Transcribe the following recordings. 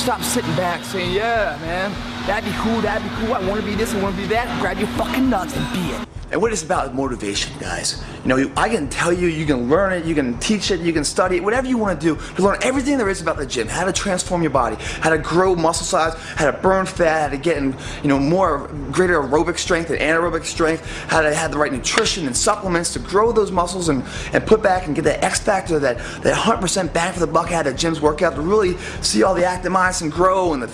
Stop sitting back saying, yeah, man, that'd be cool, I want to be this, I want to be that. Grab your fucking nuts and be it. And what is about motivation, guys? You know, I can tell you, you can learn it, you can teach it, you can study it, whatever you want to do to learn everything there is about the gym, how to transform your body, how to grow muscle size, how to burn fat, how to get in, you know, greater aerobic strength and anaerobic strength, how to have the right nutrition and supplements to grow those muscles and put back and get that X factor, that 100% bang for the buck out of the gym's workout, to really see all the active myosin grow and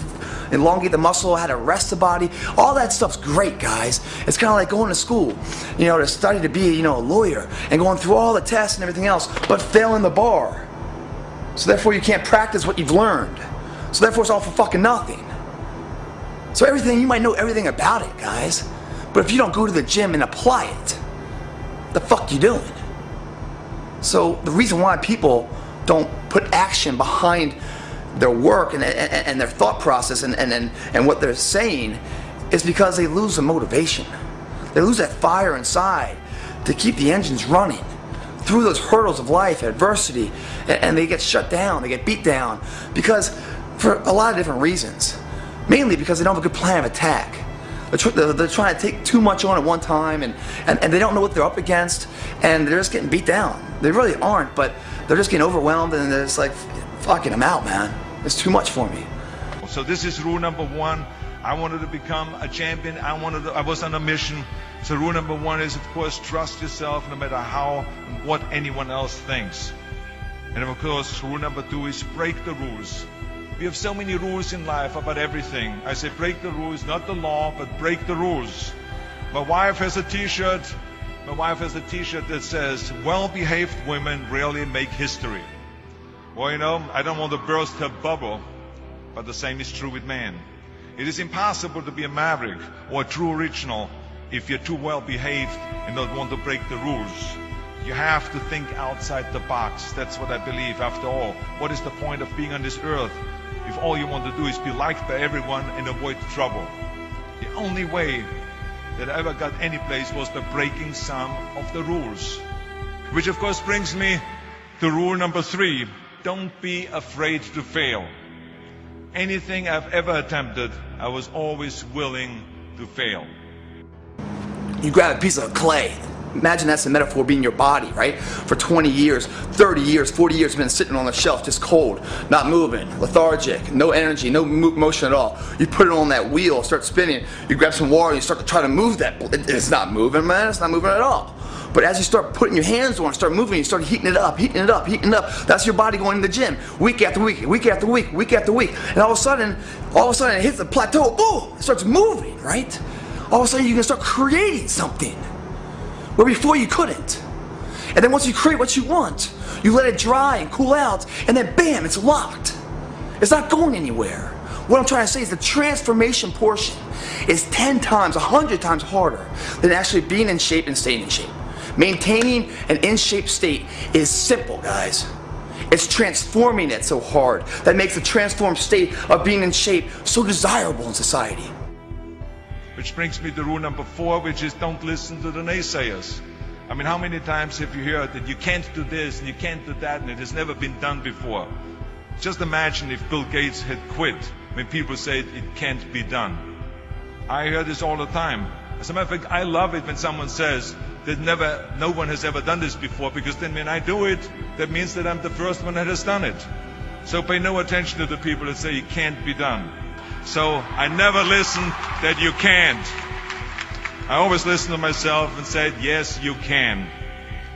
elongate the muscle, how to rest the body. All that stuff's great, guys. It's kind of like going to school, you know, to study to be, you know, a lawyer and going through all the tests and everything else, but failing the bar. So therefore you can't practice what you've learned. So therefore it's all for fucking nothing. So everything, you might know everything about it, guys, but if you don't go to the gym and apply it, the fuck you doing? So the reason why people don't put action behind their work and their thought process and what they're saying is because they lose the motivation. They lose that fire inside to keep the engines running through those hurdles of life, adversity, and they get shut down, they get beat down because for a lot of different reasons. Mainly because they don't have a good plan of attack. They're trying to take too much on at one time and they don't know what they're up against and they're just getting beat down. They really aren't, but they're just getting overwhelmed and they're just like, fucking, I'm out, man. It's too much for me. So this is rule number one. I wanted to become a champion. I was on a mission. So rule number one is, of course, trust yourself no matter how and what anyone else thinks. And of course, rule number two is break the rules. We have so many rules in life about everything. I say break the rules, not the law, but break the rules. My wife has a t-shirt. My wife has a t-shirt that says, well-behaved women rarely make history. Well, you know, I don't want to burst her bubble, but the same is true with men. It is impossible to be a maverick or a true original if you're too well behaved and don't want to break the rules. You have to think outside the box. That's what I believe. After all, what is the point of being on this earth if all you want to do is be liked by everyone and avoid trouble? The only way that I ever got any place was by breaking some of the rules. Which of course brings me to rule number three. Don't be afraid to fail. Anything I've ever attempted, I was always willing to fail. You grab a piece of clay. Imagine that's the metaphor being your body, right? For 20 years, 30 years, 40 years, you've been sitting on the shelf just cold, not moving, lethargic, no energy, no motion at all. You put it on that wheel, start spinning, you grab some water, you start to try to move that. It's not moving, man, it's not moving at all. But as you start putting your hands on it, start moving, you start heating it up, heating it up, heating it up. That's your body going to the gym, week after week, week after week, week after week. And all of a sudden it hits the plateau, boom, it starts moving, right? All of a sudden you can start creating something where before you couldn't. And then once you create what you want, you let it dry and cool out, and then bam, it's locked. It's not going anywhere. What I'm trying to say is the transformation portion is 10 times, 100 times harder than actually being in shape and staying in shape. Maintaining an in-shape state is simple, guys. It's transforming it so hard that makes the transformed state of being in shape so desirable in society. Which brings me to rule number four, which is don't listen to the naysayers. I mean, how many times have you heard that you can't do this and you can't do that and it has never been done before? Just imagine if Bill Gates had quit when people say it can't be done. I hear this all the time. As a matter of fact, I love it when someone says that no one has ever done this before, because then when I do it, that means that I'm the first one that has done it. So pay no attention to the people that say it can't be done. So I never listen that you can't. I always listen to myself and say, yes, you can.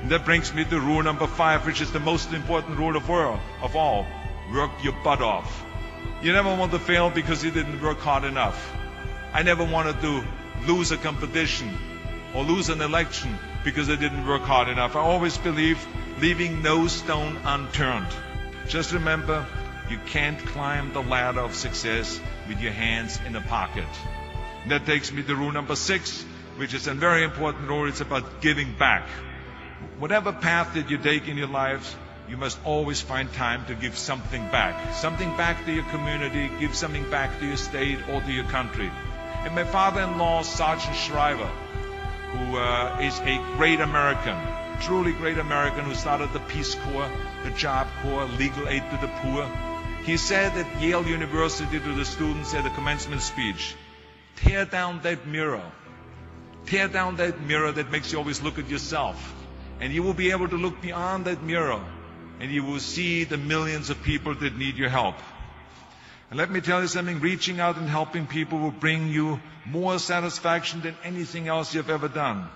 And that brings me to rule number 5, which is the most important rule of all. Work your butt off. You never want to fail because you didn't work hard enough. I never wanted to lose a competition or lose an election because I didn't work hard enough. I always believed leaving no stone unturned. Just remember, you can't climb the ladder of success with your hands in a pocket. And that takes me to rule number 6, which is a very important rule. It's about giving back. Whatever path that you take in your lives, you must always find time to give something back. Something back to your community, give something back to your state or to your country. And my father-in-law, Sergeant Shriver, who is a great American, truly great American, who started the Peace Corps, the Job Corps, legal aid to the poor. He said at Yale University to the students at the commencement speech, tear down that mirror. Tear down that mirror that makes you always look at yourself. And you will be able to look beyond that mirror, and you will see the millions of people that need your help. And let me tell you something, reaching out and helping people will bring you more satisfaction than anything else you've ever done.